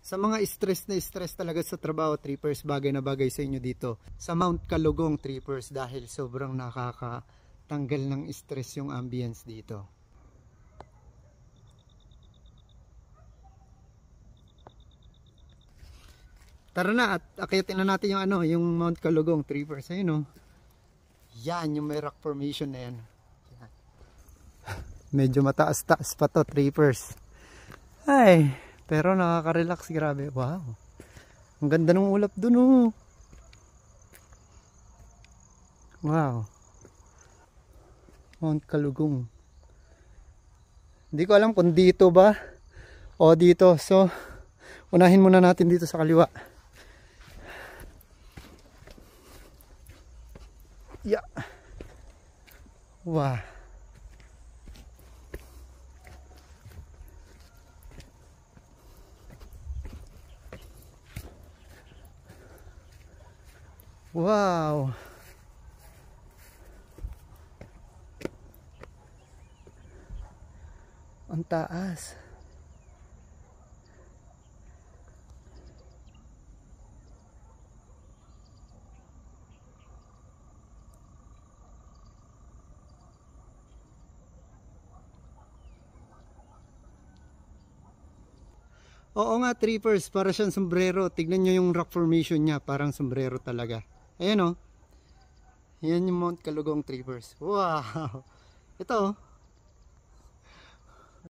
Sa mga stress na stress talaga sa trabaho, trippers, bagay na bagay sa inyo dito sa Mount Kalugong, trippers, dahil sobrang nakakatanggal ng stress yung ambience dito. Tara na at akyatin na natin yung yung Mount Kalugong, trippers. Ayun oh. Yan yung may rock formation na yan. Yan. Medyo mataas-taas pa to, trippers. Ay, pero nakaka-relax, grabe. Wow. Ang ganda ng ulap dun oh. Wow. Mount Kalugong. Hindi ko alam kung dito ba o dito. So, unahin muna natin dito sa kaliwa. Yeah. Wow. Wow. Ang taas. Oo nga, trippers, para siyang sombrero. Tignan nyo yung rock formation niya, parang sombrero talaga. Ayan oh. Yan yung Mount Kalugong, trippers. Wow. Ito oh.